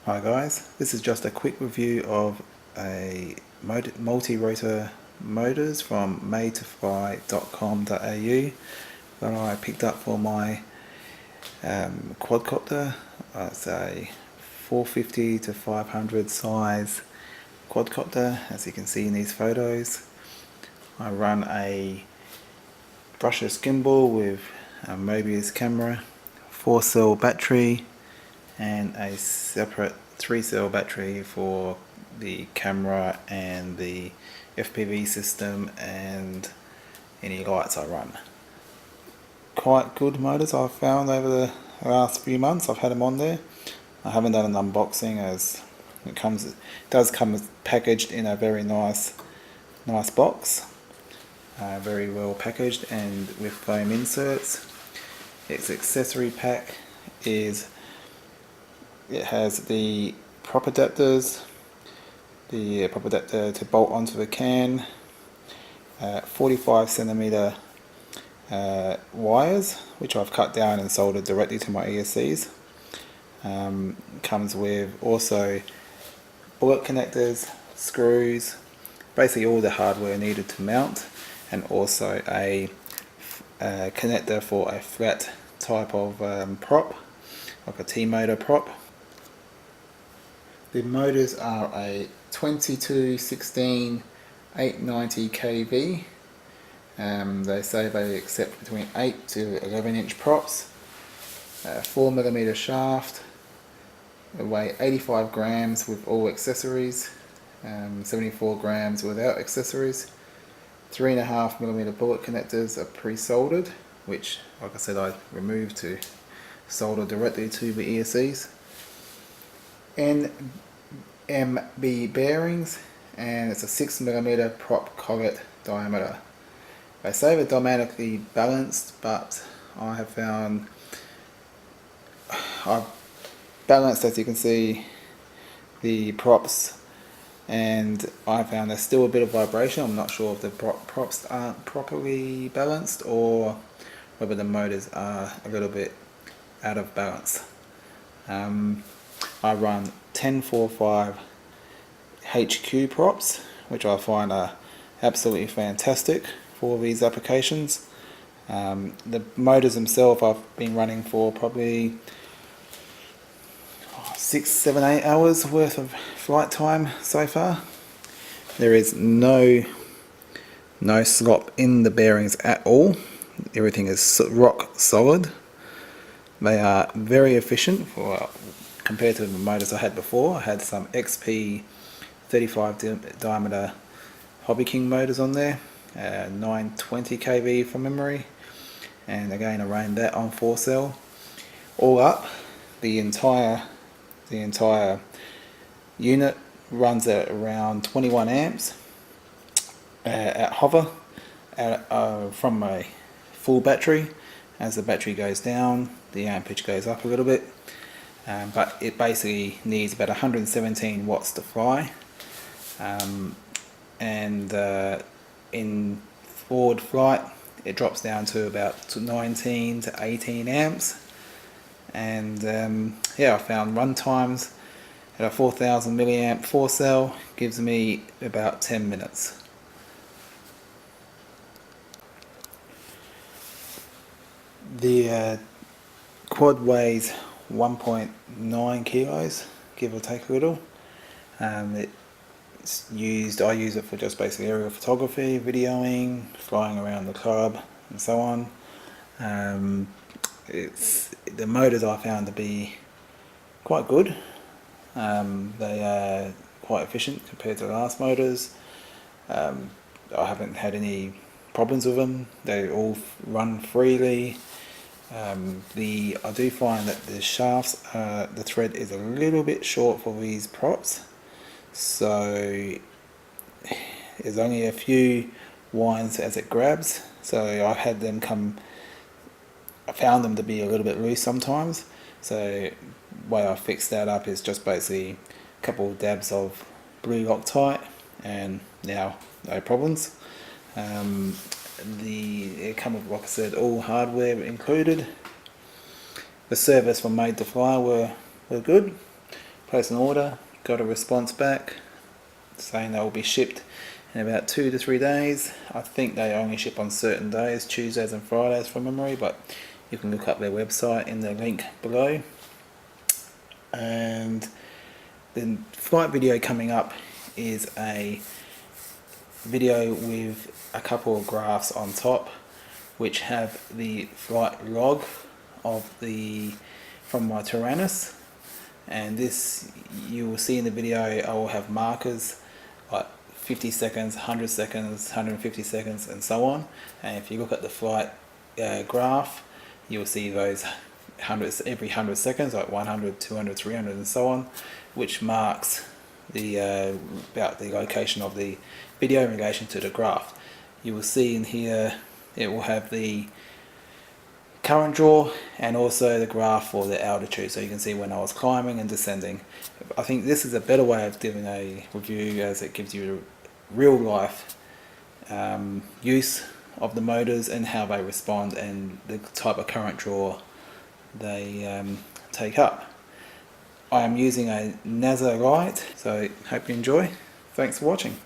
Hi guys, this is just a quick review of a multi-rotor motors from madetofly.com.au that I picked up for my quadcopter. It's a 450 to 500 size quadcopter, as you can see in these photos. I run a brushless gimbal with a Mobius camera, 4-cell battery, and a separate 3-cell battery for the camera and the FPV system and any lights I run. Quite good motors I've found over the last few months. I've had them on there. I haven't done an unboxing as it does come packaged in a very nice box, very well packaged and with foam inserts. Its accessory pack is it has the prop adapters, the prop adapter to bolt onto the can, 45cm wires, which I've cut down and soldered directly to my ESCs. Comes with also bullet connectors, screws, basically all the hardware needed to mount, and also a connector for a flat type of prop, like a T-motor prop. The motors are a 2216 890 kV. They say they accept between 8 to 11 inch props, 4mm shaft, they weigh 85 grams with all accessories, 74 grams without accessories. 3.5mm bullet connectors are pre-soldered, which, like I said, I removed to solder directly to the ESCs. NMB bearings, and it's a 6mm prop collet diameter. They say they're dynamically balanced, but I have found I've balanced, as you can see, the props, and I found there's still a bit of vibration. I'm not sure if the props aren't properly balanced or whether the motors are a little bit out of balance. I run 1045 HQ props, which I find are absolutely fantastic for these applications. The motors themselves I've been running for probably 6, 7, 8 hours worth of flight time so far. There is no slop in the bearings at all. Everything is rock solid. They are very efficient compared to the motors I had before. I had some XP 35 diameter Hobby King motors on there, 920 kV from memory, and again I ran that on 4-cell. All up, the entire unit runs at around 21 amps at hover from a full battery. As the battery goes down, the ampage goes up a little bit, but it basically needs about 117 watts to fly, and in forward flight it drops down to about 19 to 18 amps, and yeah, I found run times at a 4000 milliamp 4-cell gives me about 10 minutes. The quad weighs 1.9 kilos, give or take a little. I use it for just basically aerial photography, videoing, flying around the club, and so on. The motors I found to be quite good. They are quite efficient compared to the last motors. I haven't had any problems with them. They all run freely. I do find that the shafts, the thread is a little bit short for these props, so there's only a few winds as it grabs. So I've had them I found them to be a little bit loose sometimes. So the way I fixed that up is just basically a couple of dabs of blue Loctite, and now no problems. It come with, like I said, all hardware included. The service from Made to Fly were good. placed an order, got a response back saying they will be shipped in about 2 to 3 days. I think they only ship on certain days, Tuesdays and Fridays from memory, but you can look up their website in the link below. And the flight video coming up is a video with a couple of graphs on top which have the flight log of from my Tyrannus, and this you will see in the video. I will have markers like 50 seconds, 100 seconds, 150 seconds and so on, and if you look at the flight graph, you will see those hundreds every 100 seconds, like 100, 200, 300 and so on, which marks the about the location of the video in relation to the graph. You will see in here it will have the current draw and also the graph for the altitude, so you can see when I was climbing and descending. I think this is a better way of giving a review, as it gives you real life use of the motors and how they respond and the type of current draw they take up. I am using a NASA light, so hope you enjoy. Thanks for watching.